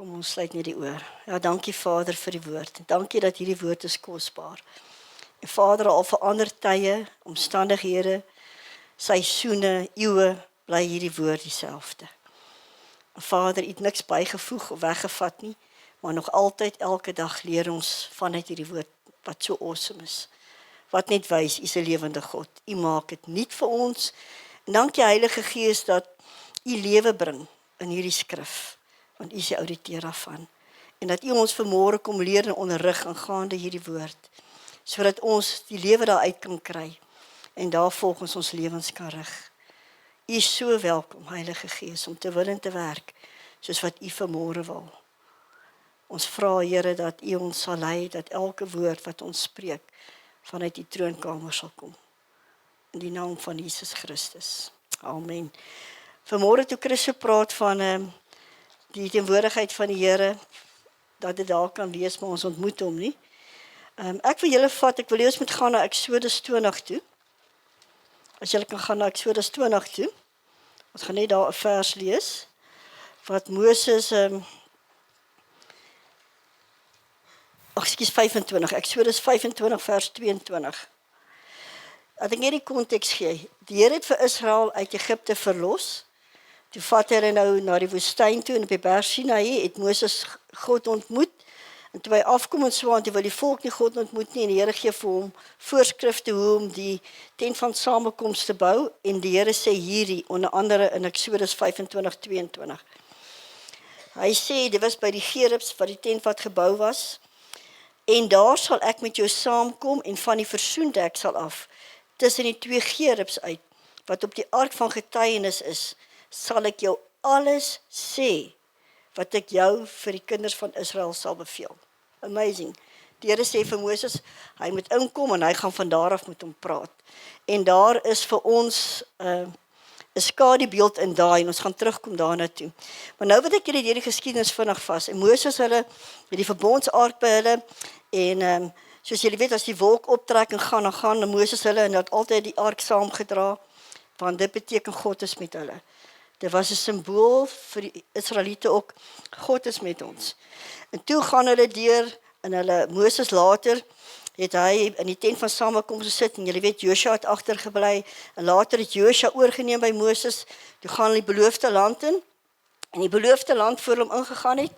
Kom ons sluit net die oor. Ja, dankie Vader vir die woord. Dankie dat hierdie woord is kosbaar. En Vader, al verander tye, omstandighede, seisoene, eeue, bly hierdie woord dieselfde. En Vader, U het niks bygevoeg of weggevat nie, maar nog altyd elke dag leer ons vanuit hierdie woord wat so awesome is. Wat net wys, U is 'n lewende God. U maak dit nuut vir ons. En dankie Heilige Gees dat U lewe bring in hierdie skrif. Want U is die ouditeur daarvan. En dat U ons vanmôre kom leer en onderrig aangaande hierdie woord. Sodat ons die lewe daaruit kan kry. En daar volgens ons lewens kan rig. U is so welkom, Heilige Gees, om te wil en te werk, soos wat U vanmôre wil. Ons vra, Here, dat U ons sal lei, dat elke woord wat ons spreek, vanuit die troonkamer sal kom. In die naam van Jesus Christus. Amen. Vanmôre toe Chris gepraat van die teenwoordigheid van die Here, dat dit daar kan wees, maar ons ontmoet hom nie. Ek wil julle vat, ek wil eers moet gaan na Exodus 20 toe. As julle kan gaan na Exodus 20 toe, ons gaan net daar 'n vers lees, wat Moses, 25, Exodus 25 vers 22. As ek net die konteks gee, die Here het vir Israel uit Egipte verlos, toe vat hulle nou na die woestyn toe en op die berg Sinaï het Moses God ontmoet, en toe hy afkom en so aan, toe wil die volk nie God ontmoet nie, en die Here gee vir hom voorskrifte hoe om die tent van samekoms te bou, en die Here sê hierdie, onder andere in Exodus 25, 22. Hy sê, dit was by die gerubs, wat die tent wat gebou was, en daar sal ek met jou saamkom, en van die versoendeksel af, tussen die twee gerubs uit, wat op die ark van getuienis is, sal ek jou alles sê, wat ek jou vir die kinders van Israel sal beveel. Amazing. Die Here sê vir Moses, hy moet inkom en hy gaan van daar af met hom praat. En daar is vir ons 'n skadubeeld in daai, en ons gaan terugkom daarna toe. Maar nou wil ek julle hierdie geskiedenis vinnig vas. En Moses het die verbondsark by hulle, en soos julle weet, as die wolk optrek en gaan Moses hulle, en dat altyd die ark saamgedra, want dit beteken God is met hulle. Dit was 'n simbool vir die Israeliete ook, God is met ons. En toe gaan hulle deur, en Moses later, het hy in die tent van samekoms gesit, en julle weet, Joshua het agtergebly, en later het Joshua oorgeneem by Moses, toe gaan hulle die beloofde land in, en die beloofde land voor hom ingegaan het,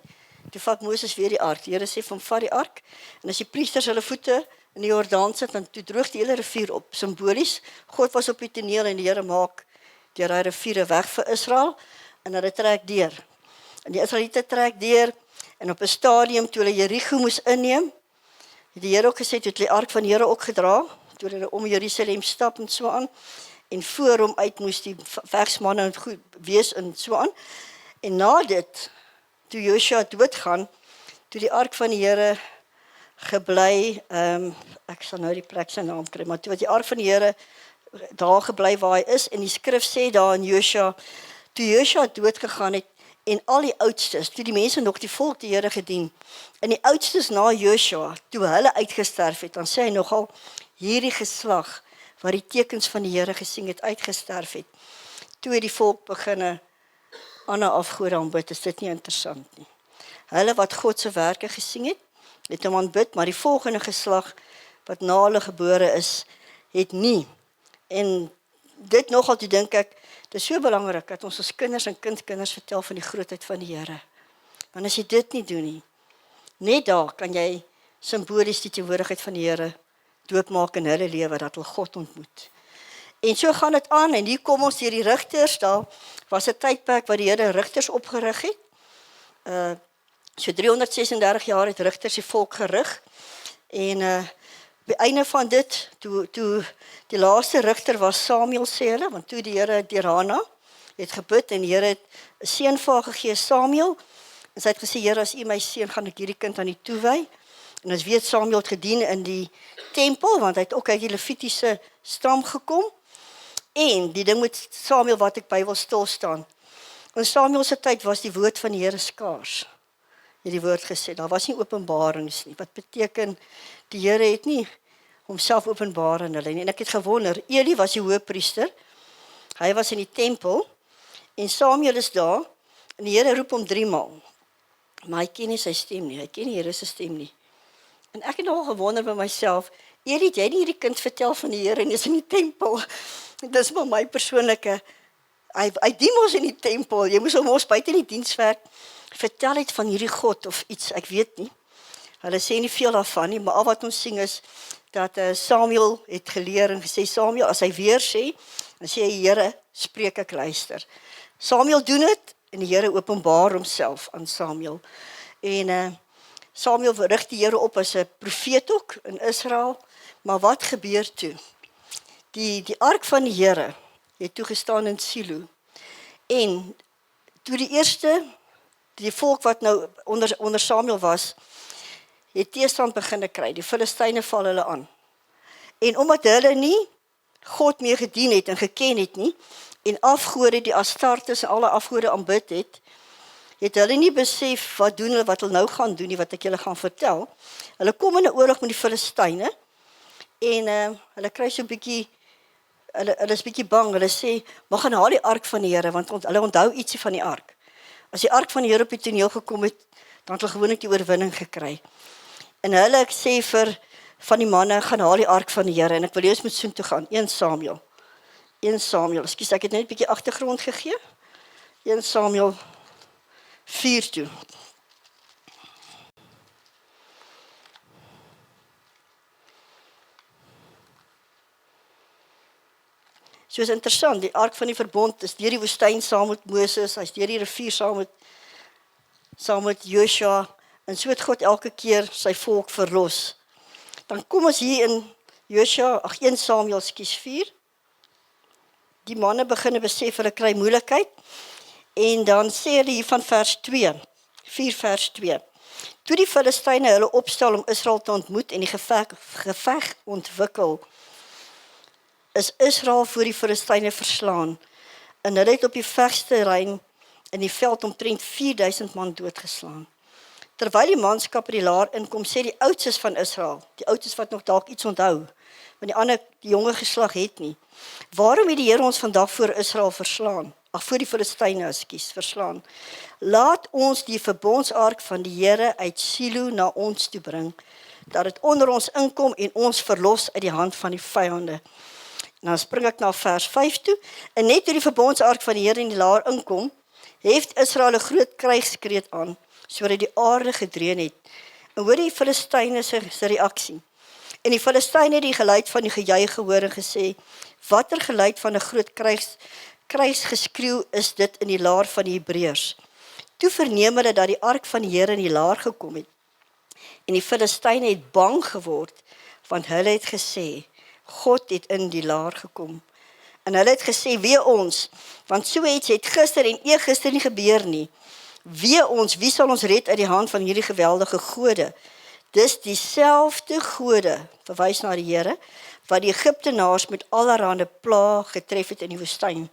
toe vat Moses weer die ark. Die Here sê van vat die ark, en as die priesters hulle voete in die Jordaan sit, dan toe droog die hele rivier op, simbolies, God was op die toneel, en die Here maak deur hy riviere weg vir Israel, en hulle trek deur. En die Israeliete trek deur, en op 'n stadium, toe hulle Jerigo moes inneem, het die Here ook gesê, toe het die ark van die Here ook gedra, toe hulle om Jerusalem stap en so aan, en voor hom uit moes die vegsmanne goed wees en so aan. En na dit, toe Joshua doodgaan, toe die ark van die Here gebly, ek sal nou die plek sy naam kry, maar toe het die ark van die Here daar gebly waar hy is, en die skrif sê daar in Joshua, toe Joshua doodgegaan het, en al die oudstes, toe die mense nog die volk die Here gedien, en die oudstes na Joshua, toe hulle uitgesterf het, dan sê hy nogal, hierdie geslag, wat die tekens van die Here gesien het, uitgesterf het, toe het die volk beginne, ander afgode aanbid, is dit nie interessant nie. Hulle wat God se werke gesien het hom aanbid, maar die volgende geslag, wat na hulle gebore is, het nie. En dit nogal, toe dink ek, dit is so belangrik, dat ons kinders en kindkinders vertel van die grootheid van die Here. Want as jy dit nie doen nie, net daar kan jy simbolies die teenwoordigheid van die Here doopmaak in hulle lewe, dat hulle God ontmoet. En so gaan dit aan, en hier kom ons deur die rigters, daar was 'n tydperk waar die Here rigters opgerig het. So 336 jaar het rigters die volk gerig, en op die einde van dit, toe die laaste rigter was Samuel, sê hulle, want toe die Here deur Hana het gebid, en die Here het 'n seun vir haar gegee, Samuel, en sy het gesê, Here, as U my seun, gaan ek hierdie kind aan U toewy. En ons weet, Samuel het gedien in die tempel, want hy het ook uit die Levitiese stam gekom, en die ding met Samuel wat ek by wil stilstaan, in Samuel se tyd was die woord van die Here skaars, het die woord gesê, daar was nie openbarings nie, wat beteken, die Here het nie homself openbaar in hulle nie, en ek het gewonder, Eli was die hoëpriester, hy was in die tempel, en Samuel is daar, en die Here roep hom 3 maal, maar hy ken nie sy stem nie, hy ken nie Here se stem nie. En ek het nogal gewonder by myself, Erie, jy het nie hierdie kind vertel van die Here en is in die tempel. Dis maar my persoonlike, hy dien ons in die tempel, jy moes hom ons buite in die diens werk, vertel het van hierdie God of iets, ek weet nie. Hulle sê nie veel daarvan nie, maar al wat ons sien is, dat Samuel het geleer en gesê, Samuel, as hy weer sê, dan sê hy, Here, spreek ek luister. Samuel doen het, en die Here openbaar homself aan Samuel. En Samuel rig die Here op as 'n profeet ook in Israel, maar wat gebeur toe? Die ark van die Here het toegestaan in Silo, en toe die volk wat nou onder Samuel was, het teestand begin kry, die Filistyne val hulle aan. En omdat hulle nie God meer gedien het en geken het nie, en afgode, die Astartes en alle afgode aanbid het hulle nie besef wat doen hulle, wat hulle nou gaan doen nie, wat ek julle gaan vertel. Hulle kom in 'n oorlog met die Filistyne, en hulle kry so 'n bietjie, hulle is bietjie bang, hulle sê, maar gaan haal die ark van die Here, want hulle onthou ietsie van die ark. As die ark van die Here op die toneel gekom het, dan het hulle gewoonlik die oorwinning gekry. En hulle sê vir van die manne, gaan haal die ark van die Here, en ek wil eers met soen toe gaan, 1 Samuel, ekskuus, ek het net 'n bietjie agtergrond gegee, 1 Samuel 4 toe. So is interessant, die ark van die verbond is deur die woestyn saam met Moses, hy's deur die rivier saam met Joshua, en so het God elke keer sy volk verlos. Dan kom ons hier in 1 Samuel 4. Die manne begin besef hulle kry moeilikheid, en dan sê hulle hier van vers 2, 4 vers 2. Toe die Filistyne hulle opstel om Israel te ontmoet en die geveg ontwikkel, is Israel voor die Filistyne verslaan, en hulle het op die vegsterrein in die veld omtrent 4000 man doodgeslaan. Terwyl die manskap by die laar inkom, sê die oudstes van Israel, die oudstes wat nog dalk iets onthou, want die jonge geslag het nie. Waarom het die Here ons vandag voor Israel verslaan? Voor die Filistyne, verslaan. Laat ons die verbondsark van die Here uit Silo na ons toe bring, dat dit onder ons inkom en ons verlos uit die hand van die vyande. En dan spring ek na vers 5 toe, en net toe die verbondsark van die Here in die laar inkom, heeft Israel 'n groot krygskreet aan, sodat die aarde gedreun het. En hoor die Filistyne se reaksie. En die Filistyne het die geluid van die gejuig gehoor en gesê, watter geluid van 'n groot krygsgeskreeu is dit in die laar van die Hebreërs? Toe verneem hulle dat die ark van die Here in die laar gekom het. En die Filistyne het bang geword, want hulle het gesê, God het in die laar gekom. En hulle het gesê, wee ons, want so iets het gister en eergister nie gebeur nie. Wee ons, wie sal ons red uit die hand van hierdie geweldige gode? Dis dieselfde gode, verwys na die Here, wat die Egiptenaars met allerhande plaag getref het in die woestyn.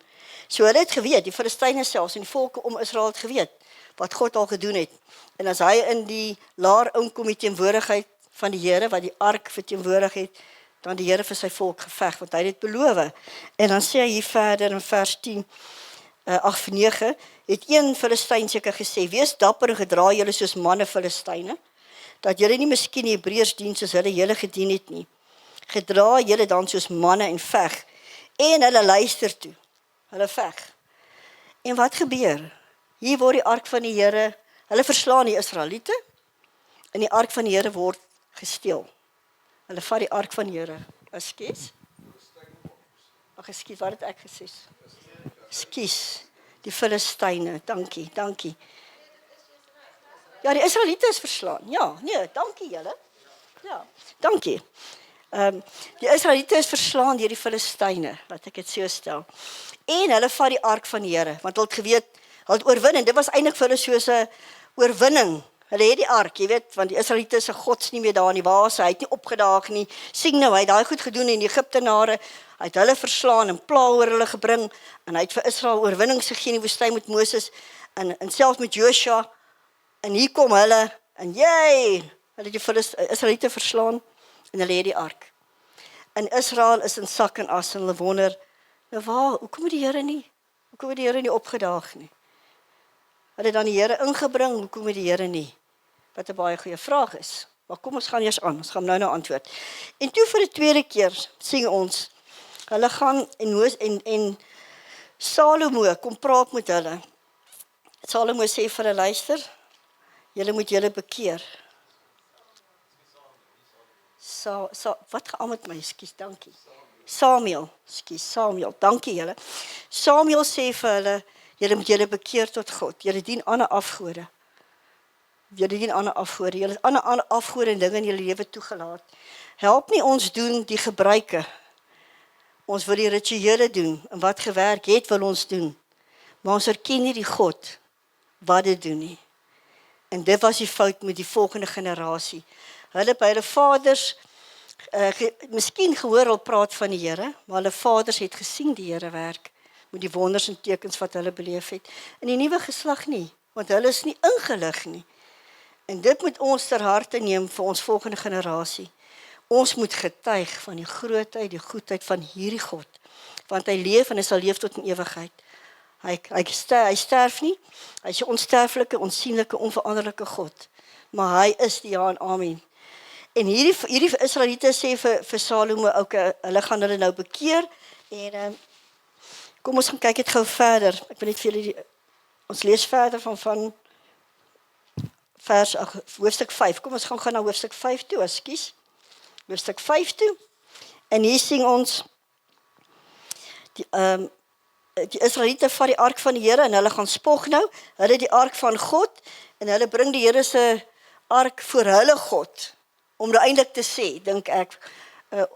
So hulle het geweet, die Filistyne selfs en die volke om Israel het geweet, wat God al gedoen het. En as hy in die laar inkom die teenwoordigheid van die Here, wat die ark verteenwoordig het, dan die Here vir sy volk geveg, want hy het dit beloof. En dan sê hy hier verder in vers 10, 8-9, het een Filistyn seker gesê, wees dapper en gedra julle soos manne Filistyne, dat julle nie miskien die Hebreërs dien soos hulle julle gedien het nie. Gedra julle dan soos manne en veg, en hulle luister toe, hulle veg. En wat gebeur? Hier word die ark van die Here, hulle verslaan die Israeliete, en die ark van die Here word gesteel. Hulle vat die ark van die Here. Ekskuus, wat het ek gesê? Ekskuus, die Filistyne, dankie. Ja, die Israeliete is verslaan. Ja, nee, dankie julle. Ja, dankie. Die Israeliete is verslaan deur die Filistyne, laat ek dit so stel. En hulle vat die ark van die Here, want hulle het geweet, hulle het oorwin, en dit was eintlik vir hulle soos 'n oorwinning. Hulle het die ark, jy weet, want die Israeliete se gods nie meer daar in die wase, hy het nie opgedaag nie. Sien nou, hy het daai goed gedoen en die Egiptenare, hy het hulle verslaan en pla oor hulle gebring, en hy het vir Israel oorwinnings gegee in die woestyn met Moses, en selfs met Joshua, en hier kom hulle, en hulle het die Israeliete verslaan, en hulle het die ark. En Israel is in sak en as, en hulle wonder, nou hoekom het die Here nie opgedaag nie? Hulle dan die Here ingebring, hoekom het die Here nie? Wat 'n baie goeie vraag is. Maar kom ons gaan eers aan, ons gaan nou antwoord. En toe vir die tweede keer sing ons, hulle gaan en Salomo kom praat met hulle. Salomo sê vir hulle, luister, julle moet julle bekeer. Wat gaan met my, skus, dankie. Samuel, dankie julle. Samuel sê vir hulle, julle moet julle bekeer tot God, julle dien ander afgode. Julle dien ander afgode, julle het ander afgode en dinge in julle lewe toegelaat. Help nie ons doen die gebruike. Ons wil die rituele doen, en wat gewerk het wil ons doen. Maar ons erken nie die God, wat dit doen nie. En dit was die fout met die volgende generasie. Hulle by hulle vaders, miskien gehoor al praat van die Here, maar hulle vaders het gesien die Here werk, met die wonders en tekens wat hulle beleef het. En die nuwe geslag nie, want hulle is nie ingelig nie. En dit moet ons ter harte neem vir ons volgende generasie. Ons moet getuig van die grootheid, die goedheid van hierdie God. Want hy leef en hy sal leef tot in ewigheid. Hy sterf nie, hy is 'n onsterflike, onsienlike, onveranderlike God. Maar hy is die ja en amen. En hierdie Israeliete sê vir Salomo, okay, hulle gaan hulle nou bekeer. En kom ons gaan kyk dit gou verder. Ek wil net vir julle, ons lees verder van hoofstuk 5. Kom ons gaan na hoofstuk 5 toe, ekskuus. Hoofstuk 5 toe. En hier sing ons, die Israeliete vat die ark van die Here en hulle gaan spog nou. Hulle die ark van God en hulle bring die Here se ark voor hulle God. Om nou eintlik te sê, dink ek,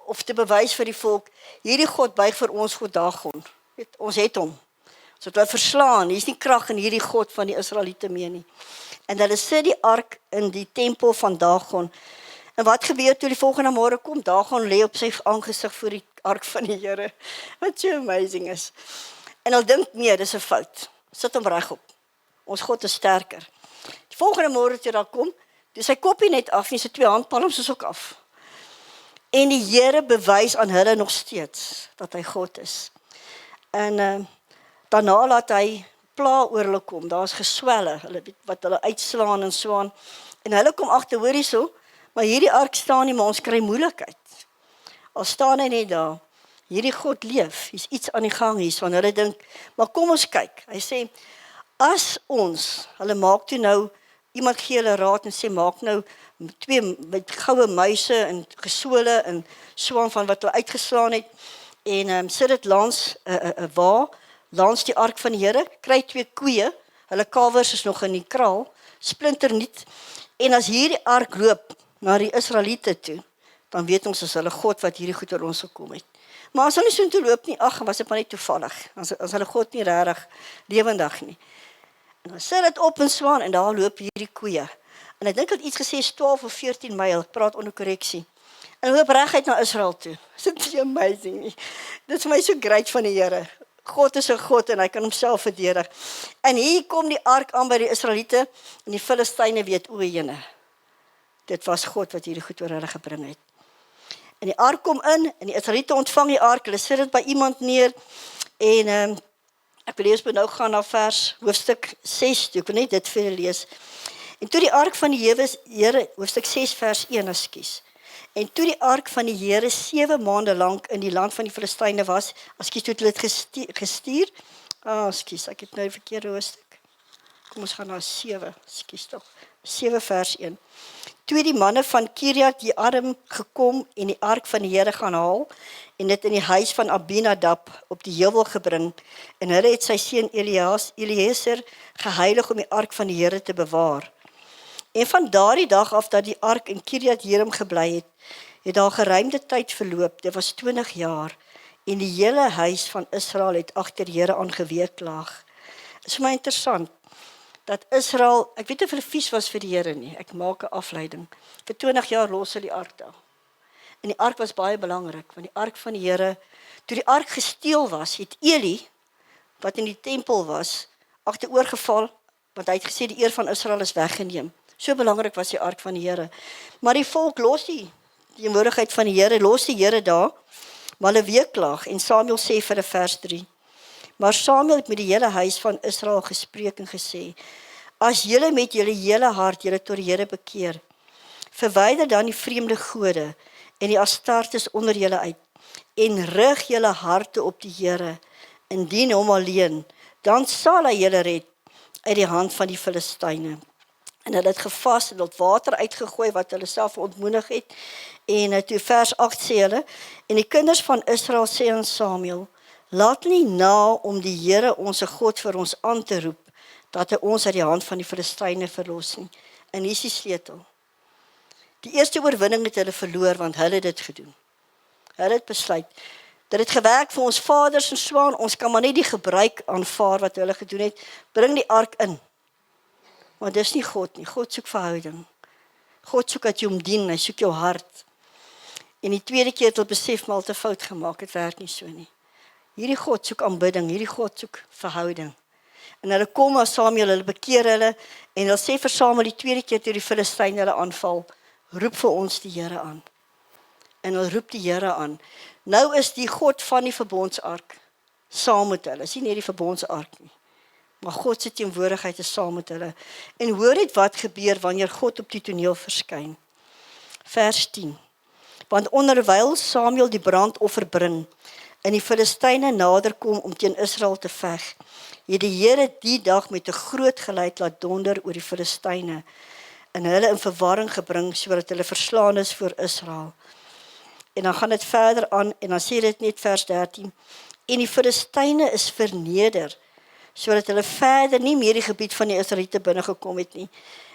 of te bewys vir die volk, hierdie God buig vir ons God Dagon. Ons het hom. Ons het hom verslaan. Hier is nie krag in hierdie God van die Israeliete meer nie. En hulle sit die ark in die tempel van Dagon. En wat gebeur toe die volgende môre kom? Dagon lê op sy aangesig voor die ark van die Here. Wat so amazing is. En hulle dink nee, dis 'n fout. Sit hom regop. Ons God is sterker. Die volgende môre toe daar kom, dis sy kopie net af en sy 2 handpalms is ook af. En die Here bewys aan hulle nog steeds dat hy God is. En daarna laat hy pla oor hulle kom. Daar's geswelle, wat hulle uitslaan en so aan. En hulle kom agter, hoor hierso, maar hierdie ark staan nie, maar ons kry moeilikheid. Al staan hy net daar. Hierdie God leef, hier's iets aan die gang hier, want hulle dink, maar kom ons kyk. Hy sê, as ons, hulle maak toe nou, iemand gee hulle raad en sê, maak nou 2 met goue muise en gesole en swaan van wat hulle uitgeslaan het, en sit dit langs 'n wa, langs die ark van die Here, kry 2 koeie, hulle kalwers is nog in die kraal, splinternuut, en as hierdie ark loop na die Israeliete toe, dan weet ons as hulle God wat hierdie goed oor ons gekom het. Maar as hulle nie so toe loop nie, ag, was dit maar net toevallig, as hulle God nie regtig lewendig nie. En dan sit dit op en swaan, en daar loop hierdie koeie. En ek dink dat iets gesê is 12 of 14 myl, ek praat onder korreksie. En loop reguit na Israel toe. Dit is amazing nie. Dit is vir my so great van die Here. God is 'n God en hy kan homself verdedig. En hier kom die ark aan by die Israeliete, en die Filistyne weet, o jene, dit was God wat hierdie goed oor hulle gebring het. En die ark kom in, en die Israeliete ontvang die ark, hulle sit dit by iemand neer, en ek wil eers nou gaan na hoofstuk 6 toe, ek wil net dit vir julle lees. En toe die ark van die Here, hoofstuk 6 vers 1, ekskuus. En toe die ark van die Here 7 maande lank in die land van die Filistyne was, ekskuus, toe het hulle dit gestuur, ekskuus, ek het nou die verkeerde hoofstuk. Kom ons gaan na 7, ekskuus tog, 7 vers 1. Toe die manne van Kiriat Jearim gekom en die ark van die Here gaan haal, en dit in die huis van Abinadab op die heuwel gebring, en hulle het sy seun Eliezer geheilig om die ark van die Here te bewaar. En van daardie dag af dat die ark in Kiriat Jearim gebly het daar geruimde tyd verloop, dit was 20 jaar, en die hele huis van Israel het agter die Here aangeweeklaag. Dit is vir my interessant, dat Israel, ek weet nie of hulle vies was vir die Here nie, ek maak 'n afleiding, vir 20 jaar los hulle die ark daar. En die ark was baie belangrik, want die ark van die Here, toe die ark gesteel was, het Eli, wat in die tempel was, agteroorgeval, want hy het gesê die eer van Israel is weggeneem. So belangrik was die ark van die Here. Maar die volk los die teenwoordigheid van die Here, los die Here daar, maar hulle weeklaag, en Samuel sê vir vers 3, maar Samuel het met die hele huis van Israel gespreek en gesê, As julle met julle hele hart julle tot die Here bekeer, verwyder dan die vreemde gode en die Astartes onder julle uit, en rig julle harte op die Here, en dien hom alleen, dan sal hy julle red uit die hand van die Filistyne. En hulle het gevas en het water uitgegooi wat hulle self ontmoedig het. En toe vers 8 sê hulle, en die kinders van Israel sê aan Samuel, laat nie na om die Here onze God vir ons aan te roep, dat hy ons uit die hand van die Filistyne verlos nie. En hier is die sleutel. Die eerste oorwinning het hulle verloor, want hulle het dit gedoen. Hulle het besluit, dit het gewerk vir ons vaders en so aan, ons kan maar net die gebruik aanvaar wat hulle gedoen het, bring die ark in. Maar dis nie God nie, God soek verhouding. God soek dat jy hom dien, hy soek jou hart. En die tweede keer het hulle besef, maar al te fout gemaak, het werk nie so nie. Hierdie God soek aanbidding, hierdie God soek verhouding. En hulle kom as Samuel, hulle bekeer hulle, en hulle sê vir Samuel die tweede keer toe die Filistyne hulle aanval, roep vir ons die Here aan. En hulle roep die Here aan. Nou is die God van die verbondsark saam met hulle, is nie net die verbondsark nie. Maar God se teenwoordigheid is saam met hulle. En hoor net wat gebeur wanneer God op die toneel verskyn. Vers 10. Want onderwyl Samuel die brandoffer bring, en die Filistyne nader kom om teen Israel te veg, het die Here die dag met 'n groot geluid laat donder oor die Filistyne, en hulle in verwarring gebring, sodat hulle verslaan is voor Israel. En dan gaan dit verder aan, en dan sê dit net vers 13, en die Filistyne is verneder, sodat hulle verder nie meer die gebied van die Israeliete binnengekom het nie.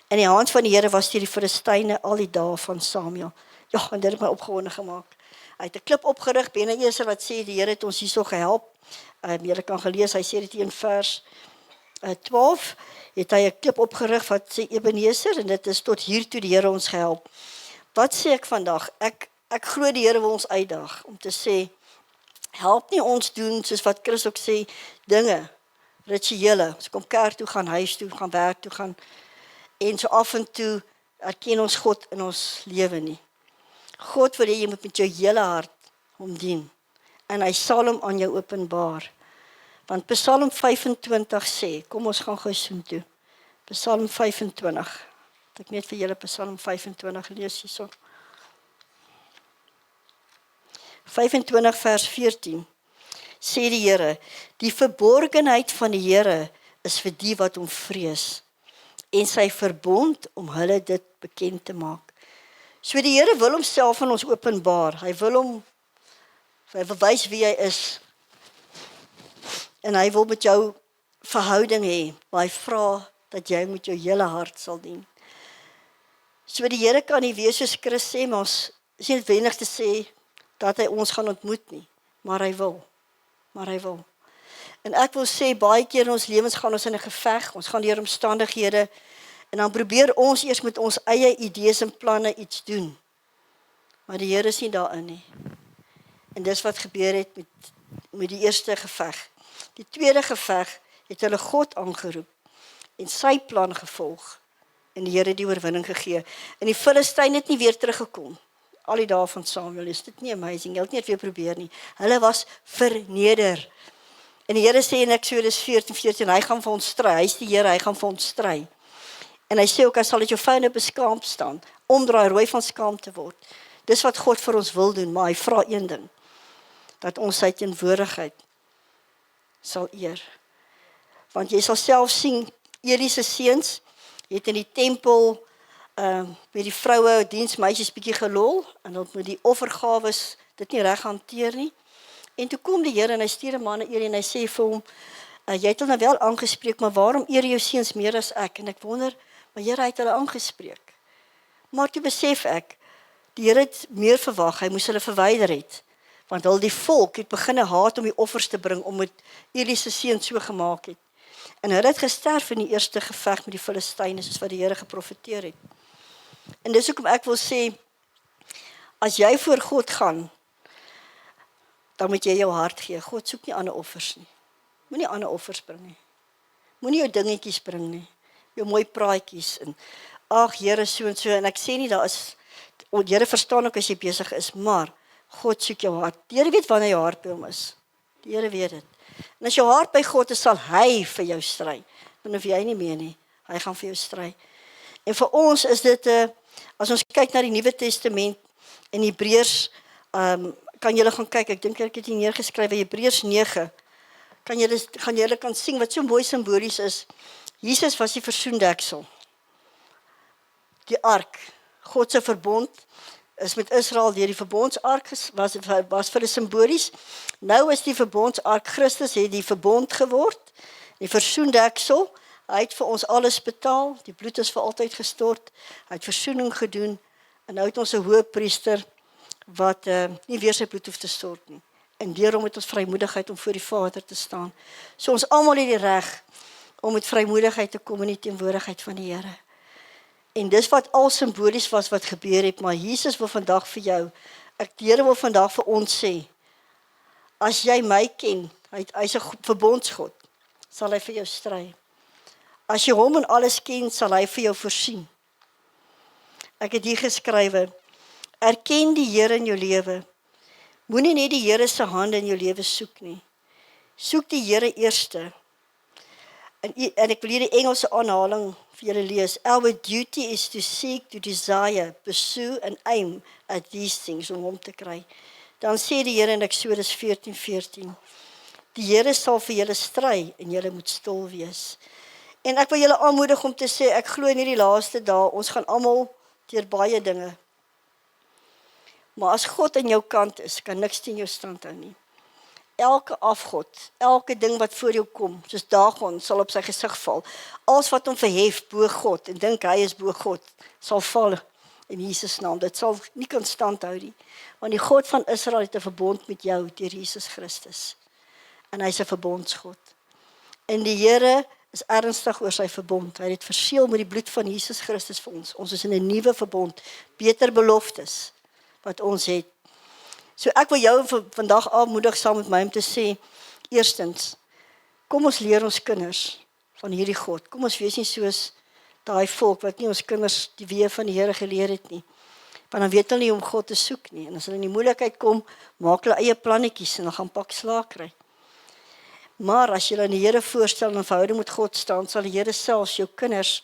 En die hand van die Here was deur die Filistyne al die dae van Samuel. Ja, en dit het my opgewonde gemaak. Hy het 'n klip opgerig, Ebenezer wat sê, die Here het ons hierso gehelp. Julle kan gelees, hy sê dit hier in vers 12, het hy 'n klip opgerig wat sê Ebenezer, en dit is tot hier toe die Here ons gehelp. Wat sê ek vandag? Ek glo die Here wil ons uitdag, om te sê, help nie ons doen, soos wat Chris ook sê, dinge, rituele, ons kom kerk toe, gaan huis toe, gaan werk toe, gaan, en so af en toe, erken ons God in ons lewe nie. God wil jy moet met jou hele hart hom dien, en hy sal hom aan jou openbaar. Want Psalm 25 sê, kom ons gaan gou soontoe, Psalm 25, dat ek net vir julle Psalm 25 lees hierso. 25 vers 14, sê die Here, die verborgenheid van die Here is vir die wat hom vrees, en sy verbond om hulle dit bekend te maak. So die Here wil homself aan ons openbaar, hy wil wys wie hy is, en hy wil met jou verhouding hê, maar hy vra dat jy met jou hele hart sal dien. So die Here kan nie wees soos Chris sê, maar ons is nie noodwendig te sê, dat hy ons gaan ontmoet nie, maar hy wil. En ek wil sê, baie keer in ons lewens gaan ons in 'n geveg, ons gaan deur omstandighede, en dan probeer ons eers met ons eie idees en planne iets doen. Maar die Here is nie daarin nie. En dis wat gebeur het met die eerste geveg. Die tweede geveg het hulle God aangeroep, en sy plan gevolg, en die Here die oorwinning gegee. En die Filistyne het nie weer teruggekom. Al die dae van Samuel, is dit nie amazing, jy het nie weer probeer nie. Hulle was verneder. En die Here sê in Eksodus 14:14, hy gaan vir ons stry, hy is die Here, hy gaan vir ons stry. En hy sê ook, hy sal uit jou vyande beskaamd staan, omdraai, rooi van skaam te word. Dis wat God vir ons wil doen, maar hy vra een ding, dat ons sy teenwoordigheid sal eer. Want jy sal self sien, Eli se seuns het in die tempel met die vroue, diensmeisies bietjie gelol, en dan met die offergawes dit nie reg hanteer nie. En toe kom die Here en hy stuur 'n man na Eli en hy sê vir hom, jy het hulle nou wel aangespreek, maar waarom eer jou seuns meer as ek? En ek wonder, maar Here het hulle aangespreek. Maar toe besef ek, die Here het meer verwag, hy moes hulle verwyder het. Want hulle die volk het beginne haat om die offers te bring, om het Eli se seun so gemaak het. En hulle het gesterf in die eerste geveg met die Filistyne, soos wat die Here geprofeteer het. En dis hoekom ek wil sê, as jy voor God gaan, dan moet jy jou hart gee. God soek nie ander offers nie. Moenie ander offers bring nie. Moenie jou dingetjies bring nie. Jou mooi praatjies en ag Here so en so, en ek sê nie daar is, Here verstaan ook as jy besig is, maar God soek jou hart. Die Here weet wanneer jou hart by hom is. Die Here weet dit. En as jou hart by God is, sal hy vir jou stry. Dan hoef jy nie meer nie. Hy gaan vir jou stry. En vir ons is dit, as ons kyk na die Nuwe Testament, in Hebreërs, kan julle gaan kyk, ek dink ek het hier neergeskryf, Hebreërs 9, gaan julle kan sien wat so mooi simbolies is. Jesus was die versoendeksel. Die ark, God se verbond, is met Israel deur die verbondsark, was vir hulle simbolies. Nou is die verbondsark, Christus het die verbond geword, die versoendeksel, hy het vir ons alles betaal, die bloed is vir altyd gestort, hy het versoening gedoen, en nou het ons 'n hoëpriester, wat nie weer sy bloed hoef te stort nie. En daarom het ons vrymoedigheid om voor die Vader te staan. So ons almal het die reg om met vrymoedigheid te kom in die teenwoordigheid van die Here. En dis wat al simbolies was wat gebeur het, maar Jesus wil vandag vir jou, die Here wil vandag vir ons sê, as jy my ken, hy's 'n verbondsgod, sal hy vir jou stry. As jy hom en alles ken, sal hy vir jou voorsien. Ek het hier geskrywe, erken die Here in jou lewe. Moenie net die Here se hande in jou lewe soek nie. Soek die Here eerste. En ek wil hier die Engelse aanhaling vir julle lees. Our duty is to seek, to desire, pursue and aim at these things, om hom te kry. Dan sê die Here in Eksodus 14:14, die Here sal vir julle stry en julle moet stil wees. En ek wil julle aanmoedig om te sê, ek glo in hierdie laaste dae, ons gaan almal deur baie dinge. Maar as God aan jou kant is, kan niks teen jou stand hou nie. Elke afgod, elke ding wat voor jou kom, soos Dagon, sal op sy gesig val. Alles wat hom verhef bo God en dink hy is bo God, sal val in Jesus naam. Dit sal nie kan stand hou nie. Want die God van Israel het 'n verbond met jou deur Jesus Christus. En hy's 'n verbondsgod. En die Here is ernstig oor sy verbond. Hy het dit verseël met die bloed van Jesus Christus vir ons. Ons is in 'n nuwe verbond, beter beloftes wat ons het. So ek wil jou vandag aanmoedig saam met my om te sê, eerstens, kom ons leer ons kinders van hierdie God. Kom ons wees nie soos daai volk wat nie ons kinders die weë van die Here geleer het nie. Want dan weet hulle nie om God te soek nie. En as hulle in die moeilikheid kom, maak hulle eie plannetjies en dan gaan pak slaag kry. Maar as jy in die Here voorstel en in verhouding met God staan, sal die Here selfs jou kinders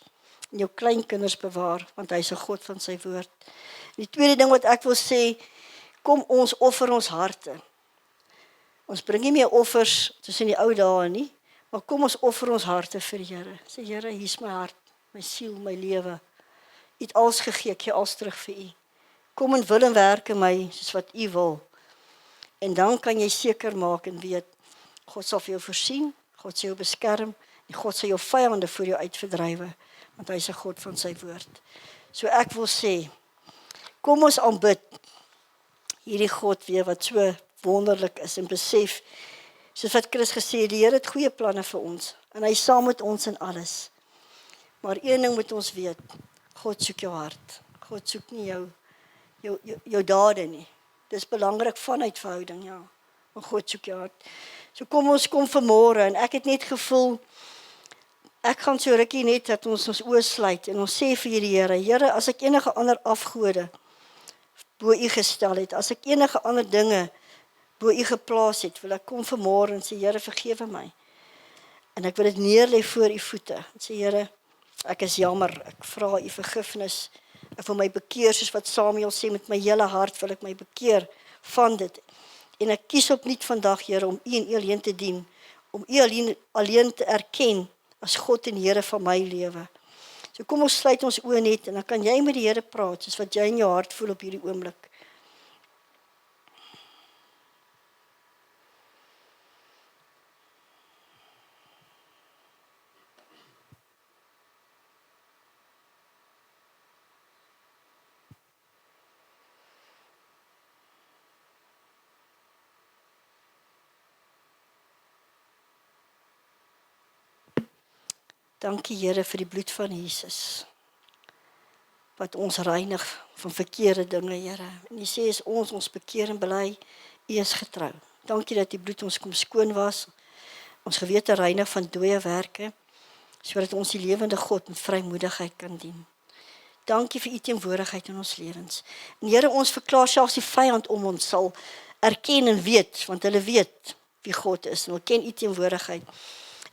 en jou kleinkinders bewaar, want hy is 'n God van sy woord. Die tweede ding wat ek wil sê, kom ons offer ons harte. Ons bring nie meer offers soos in die ou dae nie, maar kom ons offer ons harte vir die Here. Sê Here, hier is my hart, my siel, my lewe. U het alles gegee, ek gee alles terug vir u. Kom en wil en werk in my soos wat u wil. En dan kan jy seker maak en weet, God sal vir jou voorsien, God sal jou beskerm, en God sal jou vyande voor jou uitverdrywe, want hy is 'n God van sy woord. So ek wil sê, kom ons aanbid hierdie God weer wat so wonderlik is en besef, soos wat Chris gesê het, die Here het goeie planne vir ons en hy is saam met ons in alles. Maar een ding moet ons weet, God soek jou hart. God soek nie jou dade nie. Dis belangrik vanuit verhouding, ja. Maar God soek jou hart. So kom ons kom vanmôre en ek het net gevoel, ek gaan so rukkie net dat ons oë sluit en ons sê vir die Here, Here, as ek enige ander afgode bo u gestel het, as ek enige ander dinge bo u geplaas het, wil ek kom vanmôre en sê, Here, vergewe my. En ek wil dit neerlê voor u voete. En sê, Here, ek is jammer, ek vra u vergifnis. Ek wil my bekeer, soos wat Samuel sê, met my hele hart wil ek my bekeer van dit. En ek kies opnuut vandag, Here, om u en u alleen te dien, om u alleen te erken as God en Here van my lewe. So kom ons sluit ons oë net en dan kan jy met die Here praat, soos wat jy in jou hart voel op hierdie oomblik. Dankie Here vir die bloed van Jesus, wat ons reinig van verkeerde dinge, Here. En U sê as ons bekeer en bely, U is getrou. Dankie dat die bloed ons kom skoon was, ons gewete reinig van dooie werke, sodat ons die lewende God met vrymoedigheid kan dien. Dankie vir U teenwoordigheid in ons lewens. En Here, ons verklaar selfs die vyand om ons sal erken en weet, want hulle weet wie God is en hulle ken U teenwoordigheid.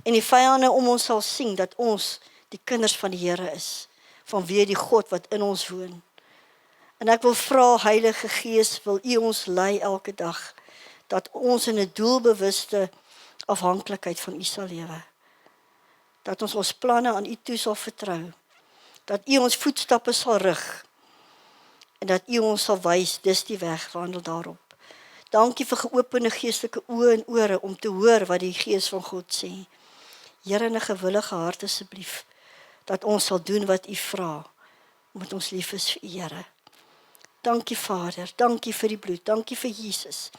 En die vyande om ons sal sien dat ons die kinders van die Here is, vanweë die God wat in ons woon. En ek wil vra, Heilige Gees, wil U ons lei elke dag, dat ons in 'n doelbewuste afhanklikheid van U sal lewe. Dat ons planne aan U toe sal vertrou, dat U ons voetstappe sal rig, en dat U ons sal wys, dis die weg, wandel daarop. Dankie vir geopende geestelike oë en ore, om te hoor wat die Gees van God sê. Here, in 'n gewillige hart asseblief, dat ons sal doen wat U vra, omdat ons lief is vir U, Here. Dankie Vader, dankie vir die bloed, dankie vir Jesus.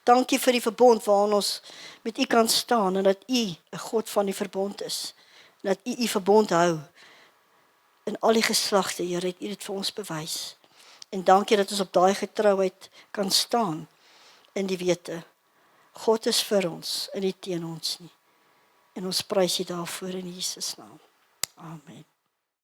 Dankie vir die verbond waarin ons met U kan staan, en dat U 'n God van die verbond is, en dat U verbond hou. In al die geslagte, Here, het U dit vir ons bewys. En dankie dat ons op daai getrouheid kan staan, in die wete, God is vir ons, en nie teen ons nie. En ons prys U daarvoor in Jesus naam. Amen.